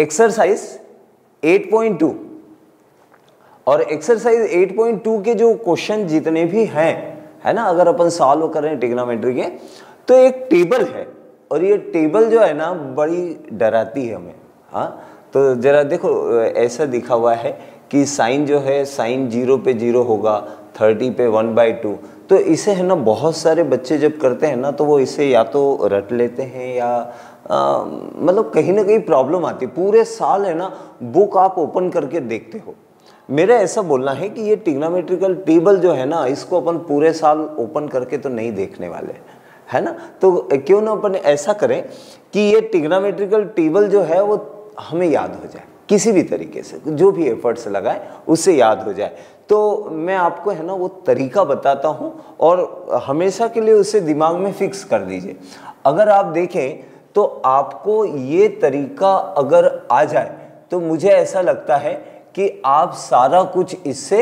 Exercise 8.2 और exercise 8.2 के जो क्वेश्चन जितने भी हैं, है ना, अगर अपन सॉल्व करें ट्रिग्नोमेट्री के, तो एक टेबल है और ये टेबल जो है ना बड़ी डराती है हमें। हाँ, तो जरा देखो, ऐसा दिखा हुआ है कि साइन जो है, साइन 0 पे 0 होगा, 30 पे 1/2। तो इसे है ना बहुत सारे बच्चे जब करते हैं ना तो वो इसे या तो रट लेते हैं या मतलब कहीं ना कहीं प्रॉब्लम आती है। पूरे साल है ना बुक आप ओपन करके देखते हो। मेरा ऐसा बोलना है कि ये ट्रिग्नोमेट्रिकल टेबल जो है ना, इसको अपन पूरे साल ओपन करके तो नहीं देखने वाले, है ना। तो क्यों ना अपन ऐसा करें कि ये ट्रिग्नोमेट्रिकल टेबल जो है वो हमें याद हो जाए, किसी भी तरीके से जो भी एफर्ट्स लगाए उससे याद हो जाए। तो मैं आपको है ना वो तरीका बताता हूँ और हमेशा के लिए उसे दिमाग में फिक्स कर दीजिए। अगर आप देखें तो आपको ये तरीका अगर आ जाए तो मुझे ऐसा लगता है कि आप सारा कुछ इससे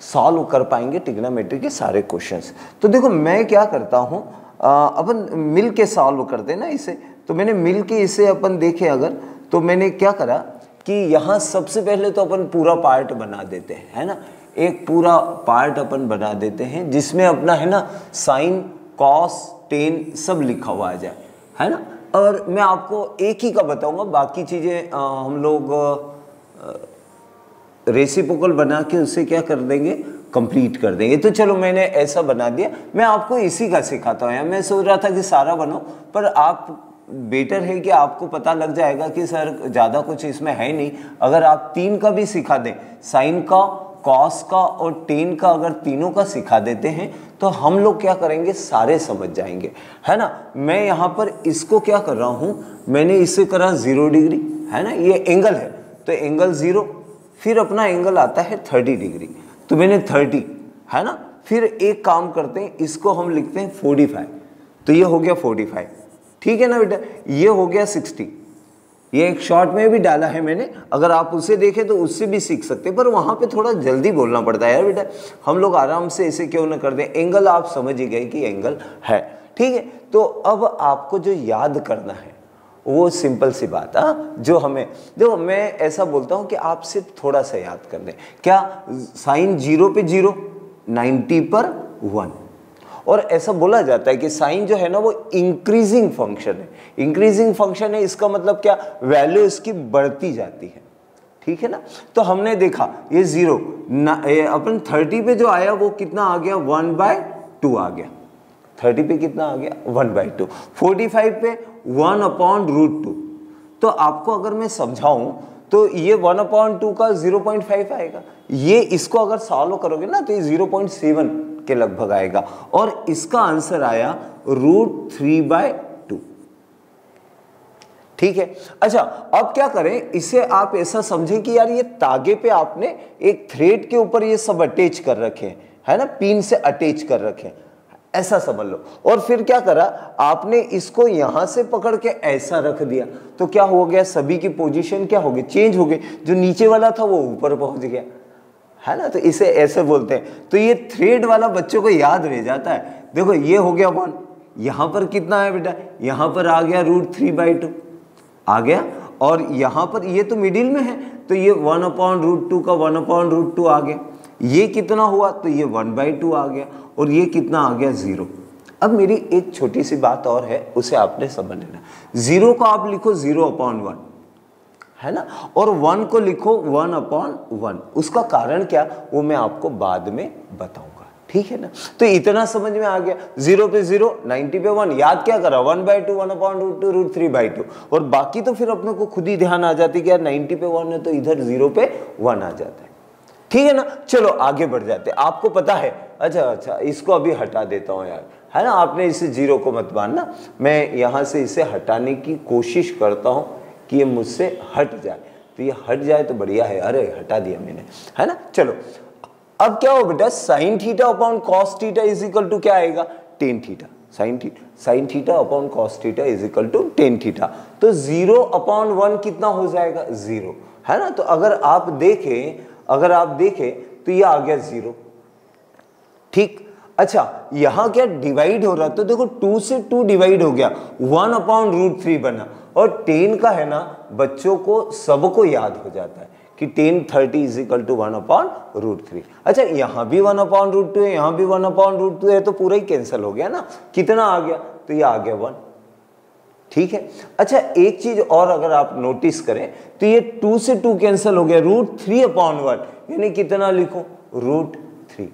सॉल्व कर पाएंगे, ट्रिग्नोमेट्री के सारे क्वेश्चंस। तो देखो मैं क्या करता हूँ, अपन मिल के सॉल्व करते हैं ना इसे। तो मैंने मिल के इसे अपन देखे अगर, तो मैंने क्या करा कि यहाँ सबसे पहले तो अपन पूरा पार्ट बना देते हैं, है ना। एक पूरा पार्ट अपन बना देते हैं जिसमें अपना है ना साइन, कॉस, टेन सब लिखा हुआ आ जाए, है ना। और मैं आपको एक ही का बताऊंगा, बाकी चीज़ें हम लोग रेसिप्रोकल बना के उससे क्या कर देंगे, कंप्लीट कर देंगे। तो चलो मैंने ऐसा बना दिया, मैं आपको इसी का सिखाता हूँ यार। मैं सोच रहा था कि सारा बनो, पर आप बेटर है कि आपको पता लग जाएगा कि सर ज़्यादा कुछ इसमें है नहीं। अगर आप 3 का भी सिखा दें, साइन का, कॉस का और टेन का, अगर तीनों का सिखा देते हैं तो हम लोग क्या करेंगे, सारे समझ जाएंगे, है ना। मैं यहाँ पर इसको क्या कर रहा हूँ, मैंने इससे करा 0 डिग्री, है ना। ये एंगल है तो एंगल 0, फिर अपना एंगल आता है 30 डिग्री, तो मैंने 30, है ना। फिर एक काम करते हैं, इसको हम लिखते हैं 45, तो ये हो गया 45, ठीक है ना बेटा। ये हो गया 60, ये एक शॉर्ट में भी डाला है मैंने, अगर आप उसे देखें तो उससे भी सीख सकते हैं, पर वहाँ पे थोड़ा जल्दी बोलना पड़ता है यार बेटा। हम लोग आराम से इसे क्यों ना कर दें। एंगल आप समझ ही गए कि एंगल है, ठीक है। तो अब आपको जो याद करना है वो सिंपल सी बात, जो हमें देखो, मैं ऐसा बोलता हूँ कि आप सिर्फ थोड़ा सा याद कर लें। क्या, साइन 0 पे 0, 90 पर 1। और ऐसा बोला जाता है कि साइन जो है ना वो इंक्रीजिंग फंक्शन है। इंक्रीजिंग फंक्शन है, इसका मतलब क्या, वैल्यू इसकी बढ़ती जाती है, ठीक है ना। तो हमने देखा ये 0 अपन 30 पे जो आया वो कितना आ गया, 1/2 आ गया। 30 पे कितना आ गया, 1/2। 45 पे 1/√2। तो आपको अगर मैं समझाऊं तो ये 1/2 का 0.5 आएगा। ये इसको अगर सॉल्व करोगे ना तो ये 0.7 के लगभग आएगा, और इसका आंसर आया √3/2, ठीक है। अच्छा, अब क्या करें, इसे आप ऐसा समझें कि यार ये तागे पे आपने एक थ्रेड के ऊपर ये सब अटैच कर रखे है ना, पिन से अटैच कर रखे, ऐसा समझ लो। और फिर क्या करा आपने, इसको यहां से पकड़ के ऐसा रख दिया, तो क्या हो गया, सभी की पोजीशन क्या हो गई, चेंज हो गई। जो नीचे वाला था वो ऊपर पहुंच गया, है ना। तो इसे ऐसे बोलते हैं। तो ये थ्रेड वाला बच्चों को याद रह जाता है। देखो ये हो गया 1, यहां पर कितना है बेटा, यहां पर आ गया √3/2 आ गया, और यहां पर ये तो मिडिल में है तो ये 1/√2 का 1/√2 आ गया। ये कितना हुआ, तो ये 1/2 आ गया, और ये कितना आ गया, 0। अब मेरी एक छोटी सी बात और है, उसे आपने समझ लेना। 0 को आप लिखो 0/1, है ना, और 1 को लिखो 1/1। उसका कारण क्या, वो मैं आपको बाद में बताऊंगा, ठीक है ना। तो इतना समझ में आ गया। 0 पे 0, 90 पे 1, याद क्या करा, 1/2, 1/√2, √3/2। और बाकी तो फिर अपने को खुद ही ध्यान आ जाती कि यार 90 पे 1 है तो इधर 0 पे 1 आ जाता है, ठीक है ना। चलो आगे बढ़ जाते, आपको पता है। अच्छा, इसको अभी हटा देता हूं यार, है ना। आपने इसे 0 को मत मानना, मैं यहां से इसे हटाने की कोशिश करता हूं कि ये मुझसे हट जाए। तो ये हट जाए तो बढ़िया है, अरे हटा दिया मैंने, है ना। चलो अब क्या हो बेटा, sine theta upon cos theta is equal to क्या आएगा, tan theta. Sine theta upon cos theta is equal to tan theta. तो 0/1 कितना हो जाएगा, 0, है ना। तो अगर आप देखें तो ये आ गया 0, ठीक। अच्छा यहाँ क्या डिवाइड हो रहा, तो देखो 2 से 2 डिवाइड हो गया, 1/√3 बना। और 10 का है ना बच्चों को सबको याद हो जाता है कि 10 30 इज इक्वल टू 1/√3। अच्छा यहाँ भी 1/√2 है, यहाँ भी 1/√2 है, तो पूरा ही कैंसिल हो गया ना। कितना आ गया, तो ये आ गया 1। ठीक है। अच्छा एक चीज और अगर आप नोटिस करें तो ये 2 से 2 कैंसिल हो गया, √3/1 यानी कितना लिखो, √3।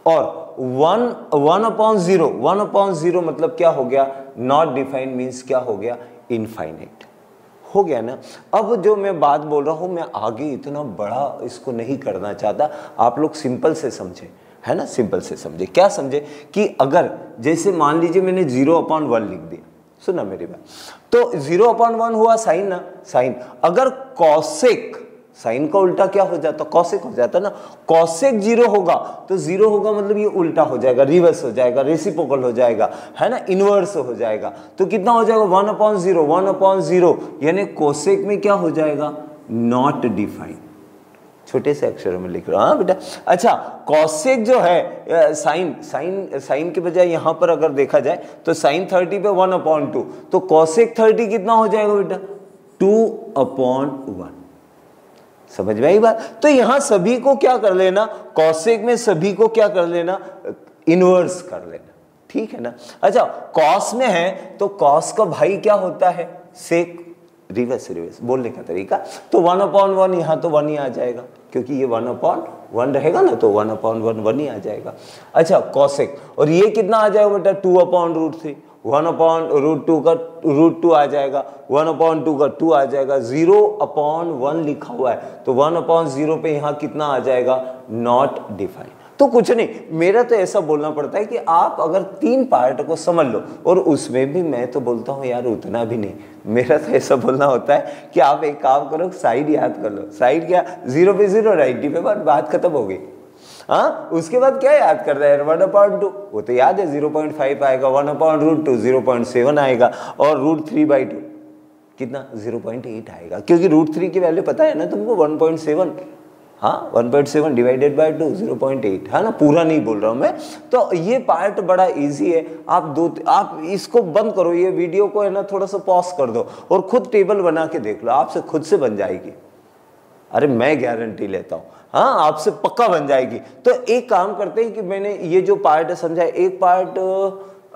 और 1/0 मतलब क्या हो गया, नॉट डिफाइंड मीन्स क्या हो गया, इनफाइनाइट हो गया ना। अब जो मैं बात बोल रहा हूं, मैं आगे इतना बड़ा इसको नहीं करना चाहता, आप लोग सिंपल से समझे, है ना, सिंपल से समझे। क्या समझे कि अगर जैसे मान लीजिए मैंने 0/1 लिख दिया, सुना मेरी बात, तो 0/1 हुआ साइन ना, साइन। अगर कॉसेक, साइन का उल्टा क्या हो जाता, कॉसेक हो जाता ना, कॉसेक 0 होगा तो 0 होगा मतलब ये उल्टा हो जाएगा, रिवर्स हो जाएगा, रेसिप्रोकल हो जाएगा, है ना, इनवर्स हो जाएगा। तो कितना हो जाएगा, 1/0 यानी कोसेक में क्या हो जाएगा, नॉट डिफाइंड। छोटे से अक्षरों में लिख रहा हूं, हाँ बेटा। अच्छा कॉसेक जो है साइन के बजाय यहां पर अगर देखा जाए तो साइन 30 पे 1/2, तो कॉसेक 30 कितना हो जाएगा बेटा, 2/1। समझ में आई बात। तो यहां सभी को क्या कर लेना, कॉसेक में सभी को क्या कर लेना, इनवर्स कर लेना, ठीक है ना। अच्छा कॉस में है तो कॉस का भाई क्या होता है, सेक, रिवर्स बोलने का तरीका। तो 1/1 यहां तो 1 ही आ जाएगा, क्योंकि ये 1/1 रहेगा ना, तो 1/1 ही आ जाएगा। अच्छा कॉसेक, और ये कितना आ जाएगा बेटा, 2/√3, 1/√2 का √2 आ जाएगा, 1/2 का 2 आ जाएगा, 0/1 लिखा हुआ है, तो 1/0 पे यहाँ कितना आ जाएगा, नॉट डिफाइंड। तो कुछ नहीं, मेरा तो ऐसा बोलना पड़ता है कि आप अगर 3 पार्ट को समझ लो, और उसमें भी मैं तो बोलता हूँ यार उतना भी नहीं, मेरा तो ऐसा बोलना होता है कि आप एक काम करो, साइड याद कर लो। साइड क्या, 0 पे 0, राइट पे बात खत्म हो गई। हाँ उसके बाद क्या याद कर रहा है, 1/2 वो तो याद है, 0.5 आएगा, 1/√2 0.7 आएगा, और √3/2 कितना, 0.8 आएगा, क्योंकि √3 की वैल्यू पता है ना तुमको, 1.7। हाँ 1.7 डिवाइडेड बाय 2 0.8, है ना, पूरा नहीं बोल रहा हूं मैं। तो ये पार्ट बड़ा इजी है, आप इसको बंद करो, ये वीडियो को है ना थोड़ा सा पॉज कर दो और खुद टेबल बना के देख लो, आपसे खुद से बन जाएगी। अरे मैं गारंटी लेता हूं, हाँ आपसे पक्का बन जाएगी। तो एक काम करते हैं कि मैंने ये जो पार्ट है समझा, एक पार्ट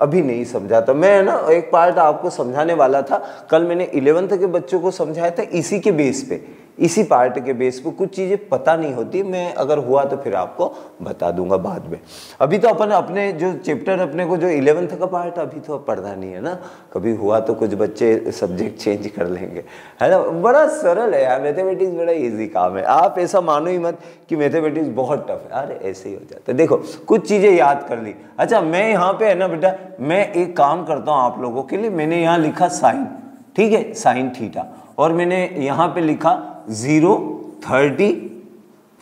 अभी नहीं समझा था मैं, ना एक पार्ट आपको समझाने वाला था। कल मैंने 11th के बच्चों को समझाया था, इसी के बेस पे, इसी पार्ट के बेस पे। कुछ चीजें पता नहीं होती, मैं अगर हुआ तो फिर आपको बता दूंगा बाद में। अभी तो अपन अपने जो चैप्टर, अपने को जो 11th का पार्ट अभी तो पढ़ना नहीं है ना, कभी हुआ तो कुछ बच्चे सब्जेक्ट चेंज कर लेंगे, है ना। बड़ा सरल है यार, मैथमेटिक्स बड़ा इजी काम है। आप ऐसा मानो ही मत कि मैथमेटिक्स बहुत टफ है, अरे ऐसे ही हो जाता है। देखो कुछ चीजें याद कर ली। अच्छा मैं यहाँ पे है ना बेटा, मैं एक काम करता हूँ आप लोगों के लिए, मैंने यहाँ लिखा साइन, ठीक है, साइन थीटा, और मैंने यहाँ पे लिखा 0 30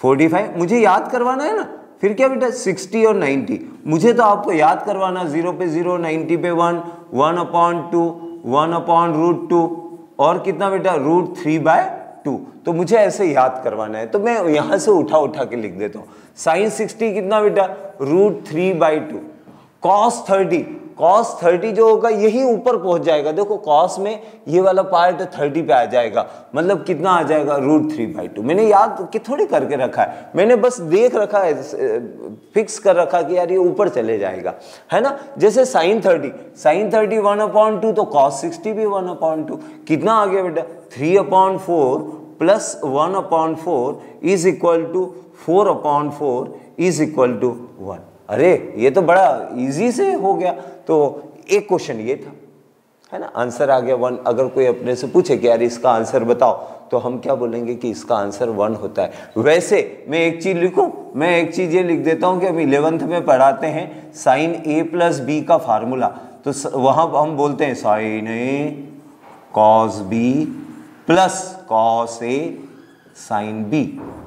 45, मुझे याद करवाना है ना। फिर क्या बेटा 60 और 90, मुझे तो आपको याद करवाना, 0 पे 0, 90 पे 1, 1/2, 1/√2, और कितना बेटा √3/2। तो मुझे ऐसे याद करवाना है, तो मैं यहां से उठा के लिख देता हूं। साइन 60 कितना बेटा, √3/2। cos 30 जो होगा यही ऊपर पहुंच जाएगा, देखो cos में ये वाला पार्ट 30 पे आ जाएगा, मतलब कितना आ जाएगा, √3/2। मैंने याद कि थोड़ी करके रखा है, मैंने बस देख रखा है, फिक्स कर रखा कि यार ये ऊपर चले जाएगा, है ना। जैसे साइन 30 1/2, तो cos 60 भी 1/2, कितना आ गया बेटा, 3/4 plus 1/4 is equal to 4/4 is equal to 1। अरे ये तो बड़ा इजी से हो गया। तो एक क्वेश्चन ये था, है ना, आंसर आ गया 1। अगर कोई अपने से पूछे कि यार इसका आंसर बताओ, तो हम क्या बोलेंगे कि इसका आंसर 1 होता है। वैसे मैं एक चीज लिखूं, मैं एक चीज ये लिख देता हूं कि हम 11th में पढ़ाते हैं साइन A प्लस B का फार्मूला, तो वहां हम बोलते हैं sine A cos B plus cos A sine B,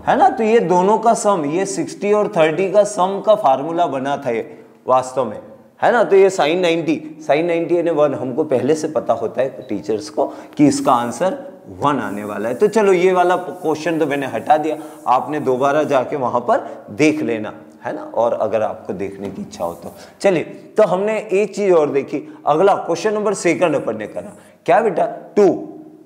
है ना। तो ये दोनों का सम, ये 60 और 30 का सम का फार्मूला बना था ये वास्तव में, है ना। तो ये साइन 90 यानी 1, हमको पहले से पता होता है टीचर्स को कि इसका आंसर 1 आने वाला है। तो चलो ये वाला क्वेश्चन तो मैंने हटा दिया, आपने दोबारा जाके वहां पर देख लेना, है ना, और अगर आपको देखने की इच्छा हो तो। चलिए, तो हमने एक चीज और देखी। अगला क्वेश्चन नंबर सेकंड अपन ने करा क्या बेटा, 2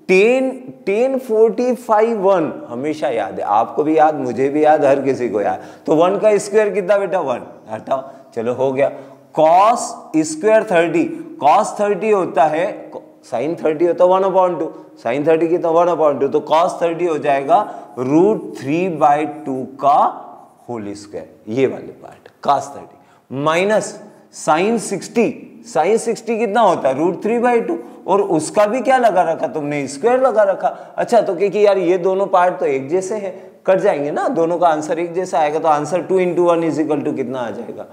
10 45 1 हमेशा याद है, आपको भी याद, मुझे भी याद, हर किसी को याद। तो 1 का स्क्वायर कितना बेटा 1, हटाओ, चलो हो गया। cos स्क्वायर 30, cos 30 होता है, sin 30 होता है 1/2, sin 30 कितना 1/2, तो cos 30 हो जाएगा √3/2 का होल स्क्वायर, ये वाले part cos 30, minus sin 60, sin 60 कितना होता है √3/2, और उसका भी क्या लगा रखा तुमने, स्क्वायर लगा रखा। अच्छा, तो क्योंकि यार ये दोनों पार्ट तो एक जैसे हैं, कट जाएंगे ना, दोनों का आंसर एक जैसा आएगा, तो आंसर 2 × 1 = कितना आ जाएगा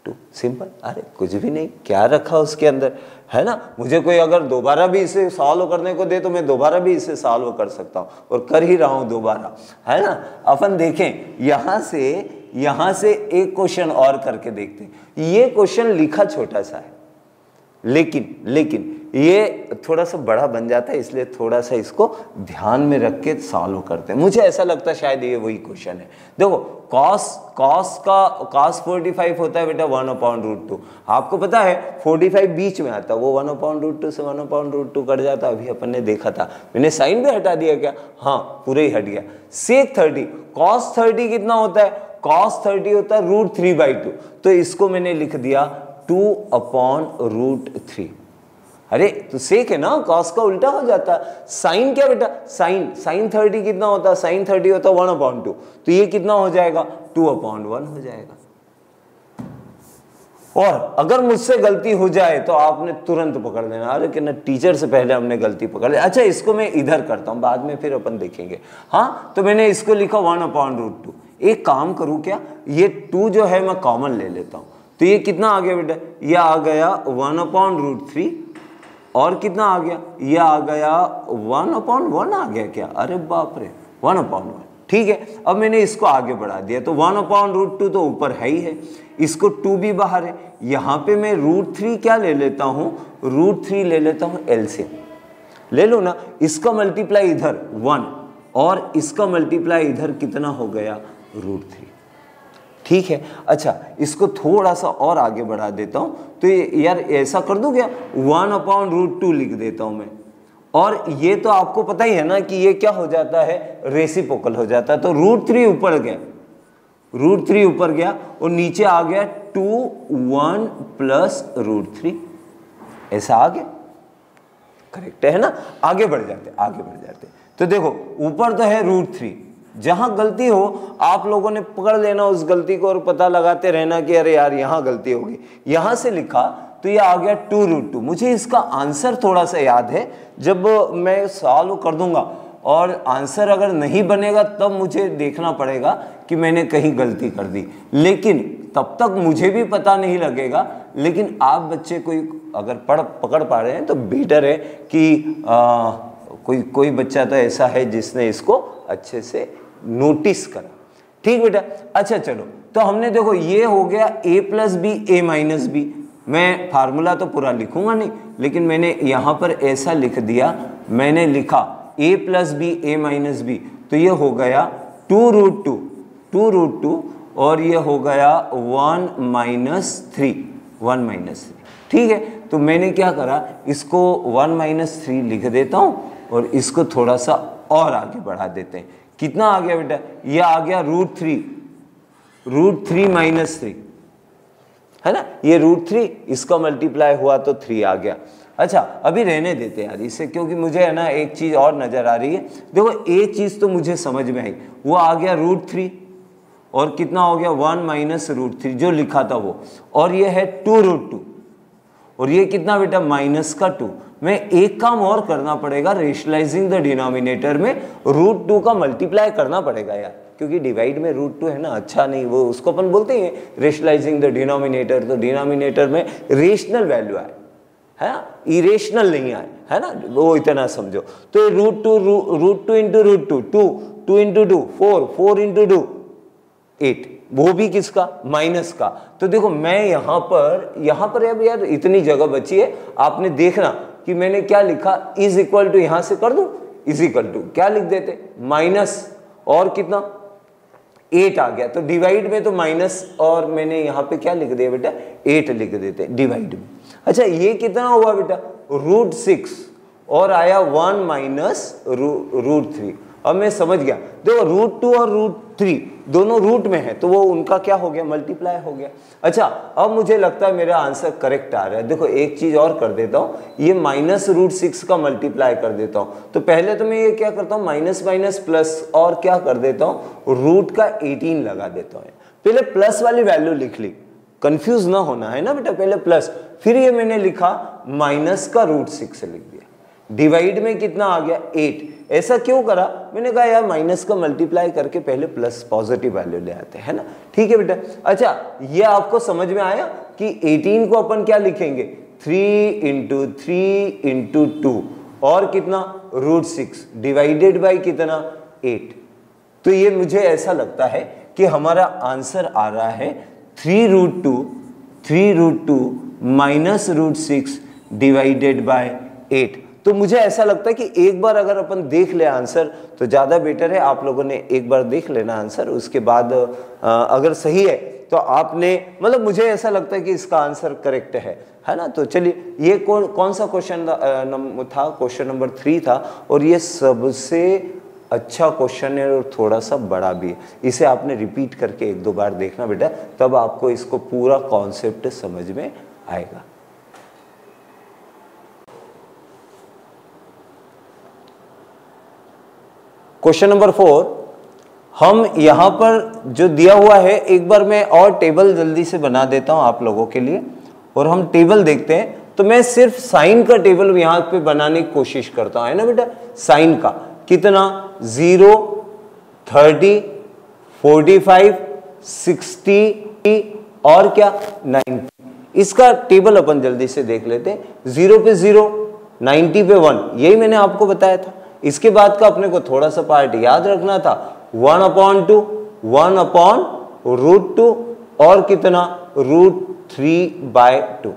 2, सिंपल। अरे कुछ भी नहीं, क्या रखा उसके अंदर, है ना। मुझे कोई अगर दोबारा भी इसे सॉल्व करने को दे तो मैं दोबारा भी इसे सॉल्व कर सकता हूँ, और कर ही रहा हूँ दोबारा, है ना। अपन देखें यहाँ से एक क्वेश्चन और करके देखते हैं। ये क्वेश्चन लिखा छोटा सा है, लेकिन ये थोड़ा सा बड़ा बन जाता है, इसलिए थोड़ा सा इसको ध्यान में रख के सॉल्व करते हैं। मुझे ऐसा लगता है शायद ये वही क्वेश्चन है। देखो, cos 45 होता है बेटा 1/√2, आपको पता है 45 बीच में आता है, वो 1/√2 से 1/√2 कट जाता है, अभी अपन ने देखा था। मैंने साइन भी हटा दिया क्या, हाँ पूरे ही हट गया। sec 30, cos 30 कितना होता है, cos 30 होता है √3/2, तो इसको मैंने लिख दिया 2/√3। अरे तो सेक है ना, cos का उल्टा हो जाता है। साइन क्या बेटा, साइन 30 कितना होता है, साइन 30 होता है 1/2, तो ये कितना हो जाएगा 2/1 हो जाएगा। और अगर मुझसे गलती हो जाए तो आपने तुरंत पकड़ लेना, अरे कि ना टीचर से पहले हमने गलती पकड़ ली। अच्छा, इसको मैं इधर करता हूं, बाद में फिर अपन देखेंगे। हाँ, तो मैंने इसको लिखा 1/√2। एक काम करूं क्या, ये 2 जो है मैं कॉमन ले लेता हूं, तो ये कितना आ गया बेटा, ये आ गया 1/√3, और कितना आ गया, ये आ गया 1/1 आ गया क्या, अरे बाप रे 1/1, ठीक है। अब मैंने इसको आगे बढ़ा दिया, तो 1/√2 तो ऊपर है ही है, इसको 2 भी बाहर है, यहाँ पे मैं √3 क्या ले लेता हूँ, √3 ले लेता हूँ एलसीएम, ले लो ना। इसका मल्टीप्लाई इधर 1, और इसका मल्टीप्लाई इधर कितना हो गया √3, ठीक है। अच्छा, इसको थोड़ा सा और आगे बढ़ा देता हूं, तो यार ऐसा कर दूं क्या, 1/√2 लिख देता हूं मैं, और ये तो आपको पता ही है ना कि ये क्या हो जाता है, रेसिप्रोकल हो जाता है, तो √3 ऊपर गया, √3 ऊपर गया, और नीचे आ गया 2 1 + √3, ऐसा आ गया, करेक्ट है ना। आगे बढ़ जाते, तो देखो ऊपर तो है √3, जहां गलती हो आप लोगों ने पकड़ लेना उस गलती को, और पता लगाते रहना कि अरे यार यहां गलती होगी। यहां से लिखा तो ये आ गया 2√2। मुझे इसका आंसर थोड़ा सा याद है, जब मैं सॉल्व कर दूंगा और आंसर अगर नहीं बनेगा तब मुझे देखना पड़ेगा कि मैंने कहीं गलती कर दी, लेकिन तब तक मुझे भी पता नहीं लगेगा। लेकिन आप बच्चे कोई अगर पकड़ पा रहे हैं तो बेटर है कि कोई बच्चा तो ऐसा है जिसने इसको अच्छे से नोटिस करा, ठीक बेटा। अच्छा चलो, तो हमने देखो ये हो गया a + b a - b। मैं फार्मूला तो पूरा लिखूंगा नहीं, लेकिन मैंने यहां पर ऐसा लिख दिया, मैंने लिखा a + b a - b, तो ये हो गया 2√2, और ये हो गया 1 - 3, ठीक है। तो मैंने क्या करा, इसको 1 - 3 लिख देता हूं, और इसको थोड़ा सा और आगे बढ़ा देते हैं। कितना आ गया बेटा, ये आ गया √3 - 3, है ना, ये √3, इसका मल्टीप्लाई हुआ तो 3 आ गया। अच्छा, अभी रहने देते हैं यार इसे, क्योंकि मुझे है ना एक चीज और नजर आ रही है। देखो एक चीज तो मुझे समझ में आई, वो आ गया √3, और कितना हो गया 1 - √3 जो लिखा था वो, और ये है 2√2, और ये कितना बेटा -2। मैं एक काम और करना पड़ेगा, रेशनलाइजिंग द डिनोमिनेटर में √2 का मल्टीप्लाई करना पड़ेगा यार, क्योंकि डिवाइड में √2 है ना, अच्छा नहीं, वो उसको अपन बोलते हैं रेशनलाइजिंग द डिनोमिनेटर। तो डिनोमिनेटर में रेशनल वैल्यू आए, है ना, इरेशनल नहीं आए, है ना, वो इतना समझो। तो √2 × √2 2 × 2 4 × 2 8, वो भी किसका, माइनस का। तो देखो मैं यहाँ पर अब यार इतनी जगह बची है, आपने देखना कि मैंने क्या लिखा, = यहां से कर दूं, = क्या लिख देते, माइनस और कितना 8 आ गया, तो डिवाइड में तो माइनस, और मैंने यहाँ पे क्या लिख दिया बेटा, 8 लिख देते डिवाइड में। अच्छा ये कितना हुआ बेटा, √6, और आया 1 माइनस √3। अब मैं समझ गया, देखो √2 और √3 दोनों रूट में है, तो वो उनका क्या हो गया, मल्टीप्लाई हो गया। अच्छा अब मुझे लगता है मेरा आंसर करेक्ट आ रहा है। देखो एक चीज और कर देता हूँ, ये -√6 का मल्टीप्लाई कर देता हूँ। तो पहले तो मैं ये क्या करता हूँ, माइनस माइनस प्लस, और क्या कर देता हूँ, रूट का 18 लगा देता हूँ। पहले प्लस वाली वैल्यू लिख ली, कंफ्यूज ना होना है ना बेटा, पहले प्लस, फिर ये मैंने लिखा माइनस का √6 लिख दिया। डिवाइड में कितना आ गया, 8। ऐसा क्यों करा, मैंने कहा यार माइनस का मल्टीप्लाई करके पहले प्लस पॉजिटिव वैल्यू ले आते हैं ना, ठीक है बेटा। अच्छा ये आपको समझ में आया कि 18 को अपन क्या लिखेंगे, 3 × 3 × 2, और कितना √6 डिवाइडेड बाई कितना, 8। तो ये मुझे ऐसा लगता है कि हमारा आंसर आ रहा है 3√2 माइनस √6 डिवाइडेड बाय 8। तो मुझे ऐसा लगता है कि एक बार अगर अपन देख ले आंसर तो ज़्यादा बेटर है। आप लोगों ने एक बार देख लेना आंसर, उसके बाद अगर सही है तो आपने, मतलब मुझे ऐसा लगता है कि इसका आंसर करेक्ट है ना। तो चलिए ये कौन सा क्वेश्चन था, क्वेश्चन नंबर 3 था, और ये सबसे अच्छा क्वेश्चन है और थोड़ा सा बड़ा भी है। इसे आपने रिपीट करके 1-2 बार देखना बेटा, तब आपको इसको पूरा कॉन्सेप्ट समझ में आएगा। क्वेश्चन नंबर 4, हम यहाँ पर जो दिया हुआ है, एक बार मैं और टेबल जल्दी से बना देता हूँ आप लोगों के लिए, और हम टेबल देखते हैं। तो मैं सिर्फ साइन का टेबल यहाँ पे बनाने की कोशिश करता हूँ, है ना बेटा। साइन का कितना, 0, 30, 45, 60 और क्या 90। इसका टेबल अपन जल्दी से देख लेते हैं। 0 पे 0, 90 पे 1, यही मैंने आपको बताया था। इसके बाद का अपने को थोड़ा सा पार्ट याद रखना था, 1/2, 1/√2 और कितना √3/2,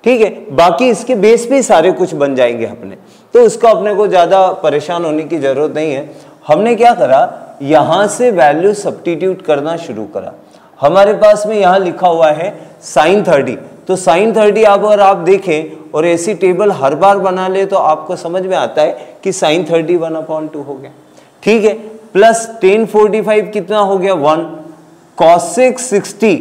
ठीक है। बाकी इसके बेस पे सारे कुछ बन जाएंगे अपने, तो उसका अपने को ज्यादा परेशान होने की जरूरत नहीं है। हमने क्या करा, यहां से वैल्यू सब्स्टिट्यूट करना शुरू करा। हमारे पास में यहां लिखा हुआ है sin 30, तो sin 30 अगर आप देखें और ऐसी टेबल हर बार बना ले तो आपको समझ में आता है कि sin 30 1/2 हो गया, ठीक है। प्लस tan 45 कितना हो गया, 1। cos 60,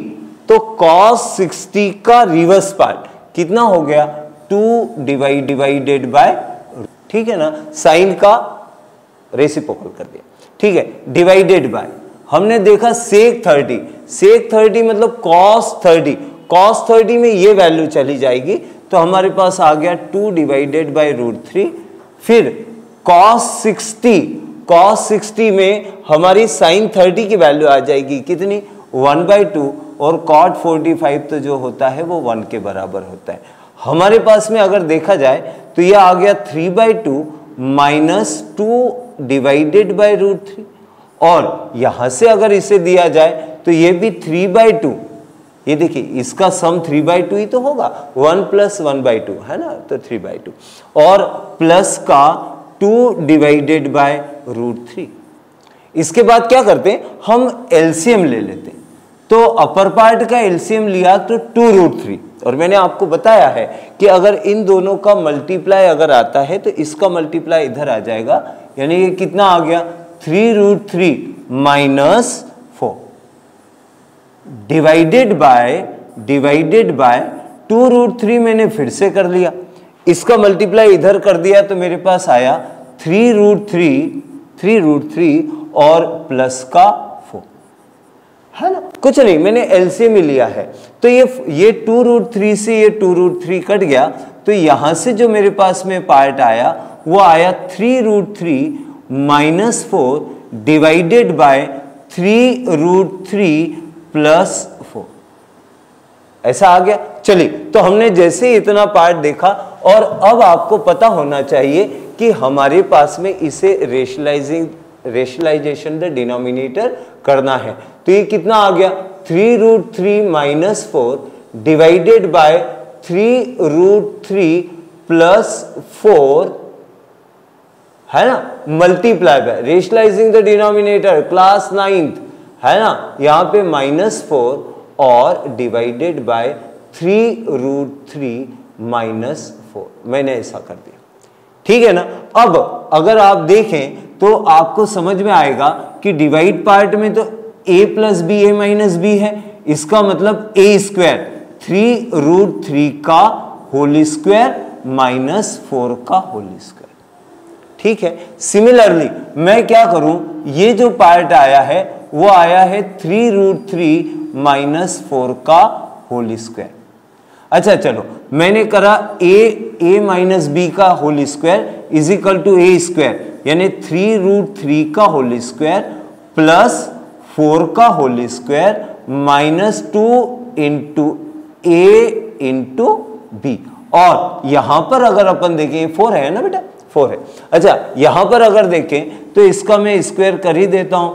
तो cos 60 का रिवर्स पार्ट कितना हो गया, 2 डिवाइडेड बाय, ठीक है ना, साइन का रेसिप्रोकल कर दिया, ठीक है, डिवाइडेड बाय। हमने देखा sec 30 मतलब cos 30, cos 30 में ये वैल्यू चली जाएगी, तो हमारे पास आ गया 2 डिवाइडेड बाय √3। फिर cos 60 में हमारी sin 30 की वैल्यू आ जाएगी कितनी, 1/2, और cot 45 तो जो होता है वो 1 के बराबर होता है। हमारे पास में अगर देखा जाए तो ये आ गया 3/2 माइनस 2 डिवाइडेड बाय √3, और यहां से अगर इसे दिया जाए तो ये भी 3/2, ये देखिए इसका सम 3/2 ही तो होगा, 1 + 1/2 है ना, तो 3/2, और प्लस का 2 डिवाइडेड बाय √3। इसके बाद क्या करते हैं, हम एलसीएम ले लेते हैं। तो अपर पार्ट का एलसीएम लिया तो 2√3, और मैंने आपको बताया है कि अगर इन दोनों का मल्टीप्लाई अगर आता है तो इसका मल्टीप्लाई इधर आ जाएगा, यानी ये कितना आ गया, 3√3 माइनस 4 डिवाइडेड बाय 2√3 मैंने फिर से कर लिया, इसका मल्टीप्लाई इधर कर दिया तो मेरे पास आया 3√3 और प्लस का 4, है ना, कुछ नहीं, मैंने एलसीएम ही लिया है। तो ये 2√3 से ये 2√3 कट गया, तो यहां से जो मेरे पास में पार्ट आया वो आया 3√3 माइनस 4 डिवाइडेड बाय 3√3 प्लस 4, ऐसा आ गया। चलिए, तो हमने जैसे इतना पार्ट देखा, और अब आपको पता होना चाहिए कि हमारे पास में इसे रेशनलाइजेशन द डिनोमिनेटर करना है। तो ये कितना आ गया, 3√3 माइनस 4 डिवाइडेड बाय 3√3 प्लस 4, है ना, multiply by rationalising the denominator, class 9th है ना, यहाँ पे -4 और डिवाइडेड बाय 3√3 -4, मैंने ऐसा कर दिया। ठीक है ना। अब अगर आप देखें तो आपको समझ में आएगा कि डिवाइड पार्ट में तो a + b a - b है, इसका मतलब a² 3√3 का होल स्क्वायर -4 का होल स्क्वायर। ठीक है। सिमिलरली मैं क्या करूं, ये जो पार्ट आया है वो आया है 3√3 -4 का होल स्क्वायर। अच्छा चलो, मैंने करा a - b का whole square is equal to a², यानी 3√3 का होल स्क्वायर प्लस 4 का whole square -2 into a into b। और यहां पर अगर अपन देखें 4 है ना बेटा, 4 है। अच्छा, यहां पर अगर देखें तो इसका मैं स्क्वायर कर ही देता हूं,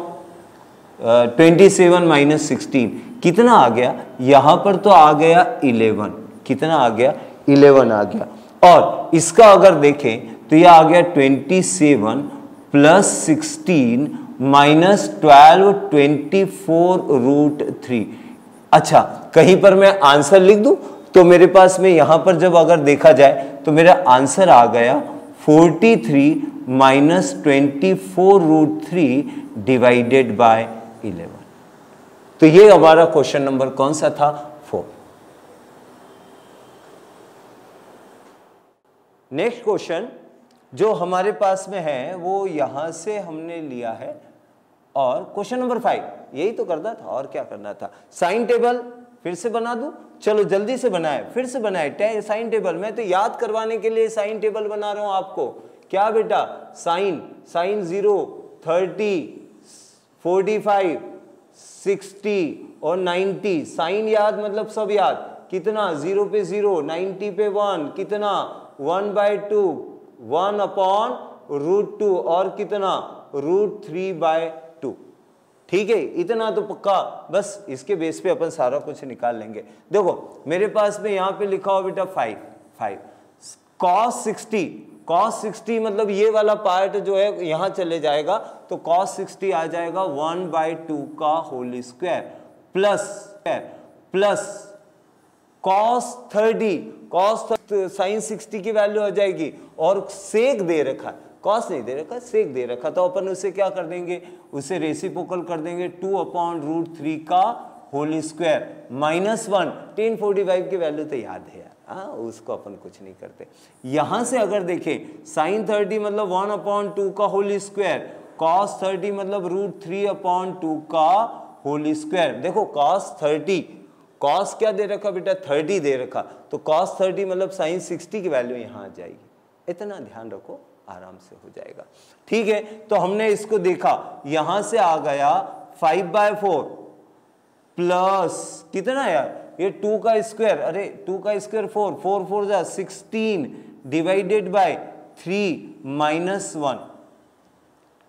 27 - 16 कितना आ गया, यहां पर तो आ गया 11, कितना आ गया 11 आ गया। और इसका अगर देखें तो यह आ गया 27 + 16 -12 24√3। अच्छा, कहीं पर मैं आंसर लिख दूं तो मेरे पास में यहां पर जब अगर देखा जाए तो मेरा आंसर आ गया 43 - 24√3 डिवाइडेड बाय 11। तो ये हमारा क्वेश्चन नंबर कौन सा था, 4। नेक्स्ट क्वेश्चन जो हमारे पास में है वो यहां से हमने लिया है, और क्वेश्चन नंबर 5 यही तो करना था और क्या करना था। साइन टेबल फिर से बना दूं, चलो जल्दी से बनाए, फिर से बनाए साइन टेबल। मैं तो याद करवाने के लिए साइन टेबल बना रहा हूं आपको। क्या बेटा, साइन 0 30 45 60 और 90। साइन याद मतलब सब याद, कितना 0 पे 0, 90 पे 1, कितना 1/2, 1/√2 और कितना √3/2। ठीक है, इतना तो पक्का, बस इसके बेस पे अपन सारा कुछ निकाल लेंगे। देखो मेरे पास में यहाँ पे लिखा हो बेटा 5 cos 60 मतलब ये वाला पार्ट जो है यहाँ चले जाएगा, तो cos 60 आ जाएगा 1/2 का whole square plus cos 30 sine 60 की वैल्यू आ जाएगी, और सेक दे रखा है, कॉस नहीं दे रखा, सेक दे रखा, तो अपन उसे क्या कर देंगे, उसे रेसिप्रोकल कर देंगे 2/√3 का होल स्क्वायर -1। 1045 की वैल्यू तो याद है यार, उसको अपन कुछ नहीं करते। यहां से अगर देखें साइन 30 मतलब 1/2 का होल स्क्वायर, cos 30 मतलब √3/2 का होल स्क्वायर। देखो cos 30, cos क्या दे रखा बेटा, 30 दे रखा, तो cos 30 मतलब साइन 60 की वैल्यू यहां आ जाएगी। इतना ध्यान रखो, आराम से हो जाएगा। ठीक है, तो हमने इसको देखा, यहां से आ गया 5/4 प्लस कितना यार, ये 2 का स्क्वायर, अरे 2 का स्क्वायर 4, 4 4 जा 16 डिवाइडेड बाय 3 -1।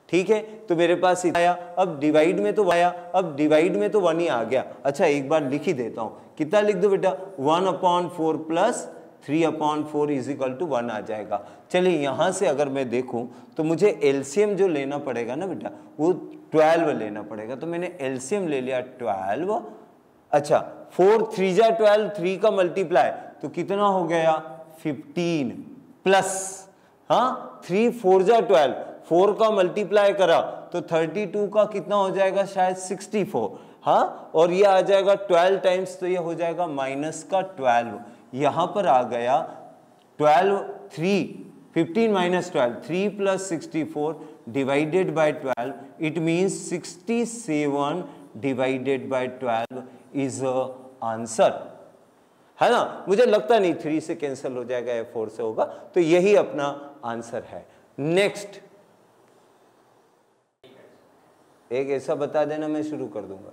ठीक है, तो मेरे पास आया, अब डिवाइड में तो आया, अब डिवाइड में तो 1 ही आ गया। अच्छा एक बार लिख ही देता हूं, कितना लिख दो बेटा, 1/4 प्लस 3/4 इज इक्वल टू 1 आ जाएगा। चलिए यहां से अगर मैं देखूं तो मुझे एलसीएम जो लेना पड़ेगा ना बेटा, वो 12 लेना पड़ेगा, तो मैंने एलसीएम ले लिया 12। अच्छा 4 3 जा 12, 3 का मल्टीप्लाई तो कितना हो गया 15 प्लस 3 4 जा 12, 4 का मल्टीप्लाई करा तो 32 का कितना हो जाएगा, शायद 64। और ये आ जाएगा 12 टाइम्स, तो ये हो जाएगा -12। यहां पर आ गया 12 3 15 - 12 3 + 64 divided by 12, it means 67 divided by 12 is answer, है ना। मुझे लगता नहीं 3 से कैंसिल हो जाएगा या 4 से होगा, तो यही अपना आंसर है। नेक्स्ट एक ऐसा बता देना, मैं शुरू कर दूंगा।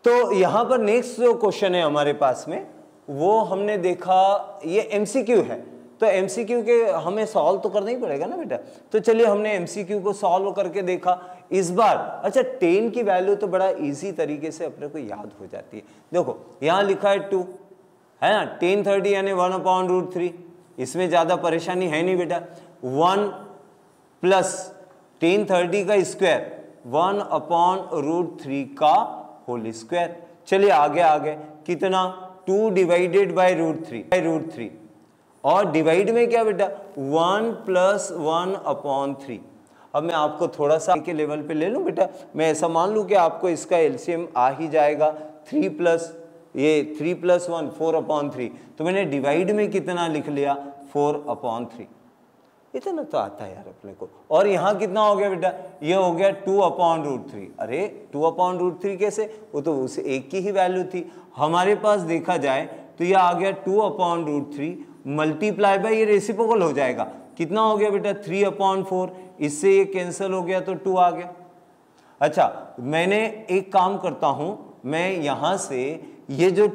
तो यहां पर नेक्स्ट जो क्वेश्चन है हमारे पास में, वो हमने देखा ये एमसीक्यू है, तो एमसीक्यू के हमें सॉल्व तो करना ही पड़ेगा ना बेटा। तो चलिए हमने एमसीक्यू को सॉल्व करके देखा इस बार। अच्छा 10 की वैल्यू तो बड़ा इजी तरीके से अपने को याद हो जाती है। देखो यहां लिखा है 2, है ना, 10 30 यानी 1/√3, इसमें ज्यादा परेशानी है नहीं बेटा। 1 प्लस 10 30 का स्क्वायर 1/√3 का होल स्क्वायर। चलिए आगे कितना 2 डिवाइडेड बाय √3 और डिवाइड में क्या बेटा 1 + 1/3। अब मैं आपको थोड़ा सा के लेवल पे ले लूँ बेटा, मैं ऐसा मान लूँ कि आपको इसका एलसीएम आ ही जाएगा 3 + 1 4/3, तो मैंने डिवाइड में कितना लिख लिया 4/3। इतना तो आता है यार अपने को। और यहाँ कितना हो गया बेटा, ये हो गया 2/√3। अरे 2/√3 कैसे, वो तो उस एक की ही वैल्यू थी। हमारे पास देखा जाए तो ये आ गया 2/√3 मल्टीप्लाई बाय ये रेसिप्रोकल हो जाएगा, कितना हो गया बेटा 3/4। इससे ये कैंसिल हो गया तो 2 आ गया। अच्छा मैंने एक काम करता हूं, मैं यहां से ये जो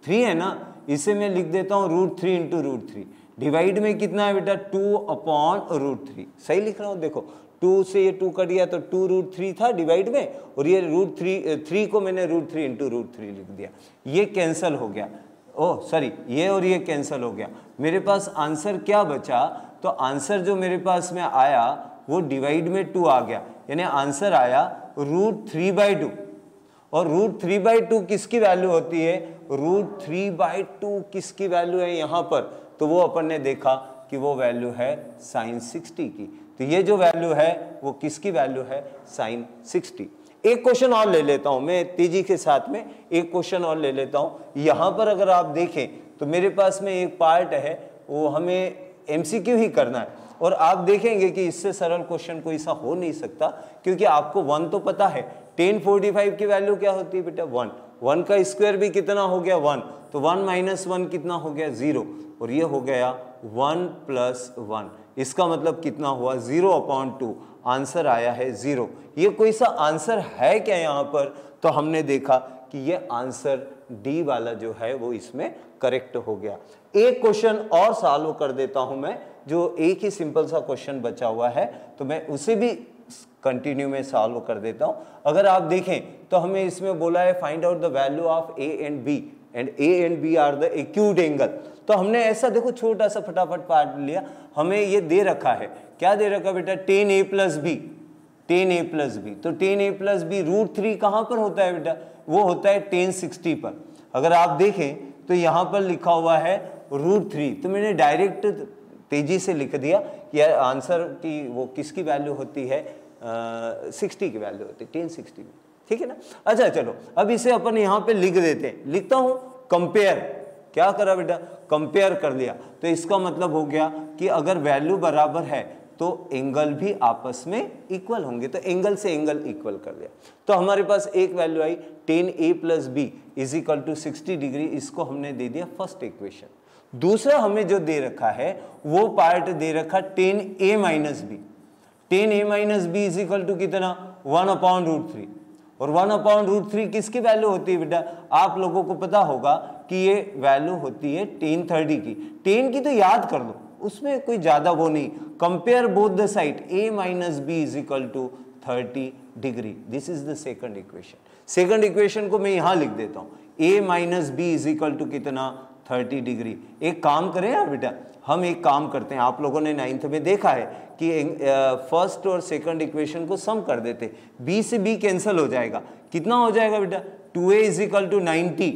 3 है ना, इसे मैं लिख देता हूं √3 × √3। डिवाइड में कितना है बेटा 2/√3। सही लिख रहा हूं, देखो 2 से ये 2 कट गया तो 2√3 था डिवाइड में, और ये √3 को मैंने √3 × √3 लिख दिया, ये कैंसिल हो गया। ओह सॉरी, ये और ये कैंसिल हो गया। मेरे पास आंसर क्या बचा, तो आंसर जो मेरे पास में आया वो डिवाइड में 2 आ गया, यानी आंसर आया √3/2। और √3/2 किसकी वैल्यू होती है, √3/2 किसकी वैल्यू है यहाँ पर, तो वो अपन ने देखा कि वो वैल्यू है sin 60 की। तो ये जो वैल्यू है वो किसकी वैल्यू है, sin 60। एक क्वेश्चन और ले लेता हूं मैं तेजी के साथ में, एक क्वेश्चन और ले लेता हूं। यहां पर अगर आप देखें तो मेरे पास में एक पार्ट है, वो हमें MCQ ही करना है, और आप देखेंगे कि इससे सरल क्वेश्चन कोई सा हो नहीं सकता, क्योंकि आपको 1 तो पता है। 1045 की वैल्यू क्या होती है बेटा 1 का स्क्वायर भी कितना हो गया 1, तो 1 - 1 कितना हो गया 0, और ये हो गया 1 + 1। इसका मतलब कितना हुआ 0/2, आंसर आया है 0। ये कोई सा आंसर है क्या यहाँ पर, तो हमने देखा कि ये आंसर डी वाला जो है वो इसमें करेक्ट हो गया। एक क्वेश्चन और सॉल्व कर देता हूं मैं, जो एक ही सिंपल सा क्वेश्चन बचा हुआ है, तो मैं उसे भी कंटिन्यू में सॉल्व कर देता हूं। अगर आप देखें तो हमें इसमें बोला है find out the value of A and B and A and B are the acute angle. तो हमने ऐसा देखो छोटा सा फटाफट पार्ट लिया, हमें ये दे रखा है, क्या दे रखा बेटा 10A + B, 10A + B। तो 10A + B √3 कहाँ पर होता है बेटा, वो होता है 1060 पर। अगर आप देखें तो यहाँ पर लिखा हुआ है √3, तो मैंने डायरेक्ट तेजी से लिख दिया कि आंसर की वो किसकी वैल्यू होती है 60 की वैल्यू होती है 1060 में, ठीक है ना। अच्छा चलो अब इसे अपन यहाँ पे लिख देते हैं, लिखता हूँ कंपेयर। क्या करा बेटा, कंपेयर कर लिया, तो इसका मतलब हो गया कि अगर वैल्यू बराबर है तो एंगल भी आपस में इक्वल होंगे, तो एंगल से एंगल इक्वल कर दिया। तो हमारे पास एक वैल्यू आई 10A + B = 60 डिग्री, इसको हमने दे दिया फर्स्ट इक्वेशन। दूसरा हमें जो दे रखा है वो पार्ट दे रखा 10A - B, 10A - B = कितना 1/√3, और 1/√3 किसकी वैल्यू होती है बेटा, आप लोगों को पता होगा कि ये वैल्यू होती है 1030 की। 10 की तो याद कर लो, उसमें कोई ज्यादा वो नहीं। Compare both the side A - B = 30 degree, this is the second equation. Second equation को मैं यहां लिख देता हूं A - B = कितना 30 डिग्री। एक काम करें यार बेटा, हम एक काम करते हैं, आप लोगों ने 9th में देखा है कि फर्स्ट और सेकंड इक्वेशन को सम कर देते, B से B कैंसिल हो जाएगा, कितना हो जाएगा बेटा 2A = 90,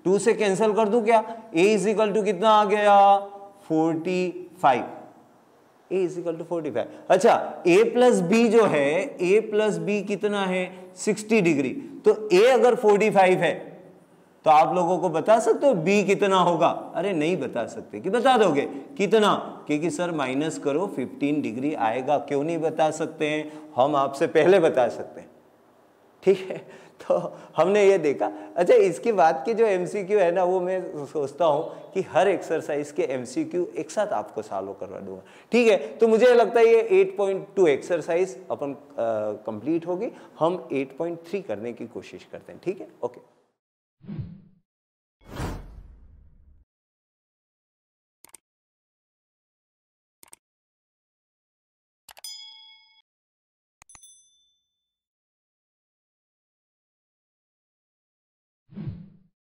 2 से कैंसिल कर दूं क्या, A = कितना आ गया 45, A = 45। अच्छा A + B जो है, A + B कितना है 60 डिग्री, तो A अगर 45 है तो आप लोगों को बता सकते हो B कितना होगा, अरे नहीं बता सकते, कि बता दोगे कितना, क्योंकि सर माइनस करो 15 डिग्री आएगा, क्यों नहीं बता सकते हैं, हम आपसे पहले बता सकते हैं, ठीक है। तो हमने ये देखा। अच्छा इसके बाद के जो MCQ है ना, वो मैं सोचता हूँ कि हर एक्सरसाइज के MCQ एक साथ आपको सॉल्व करवा दूंगा, ठीक है। तो मुझे लगता है ये 8.2 एक्सरसाइज अपन कंप्लीट होगी, हम 8.3 करने की कोशिश करते हैं, ठीक है, ओके।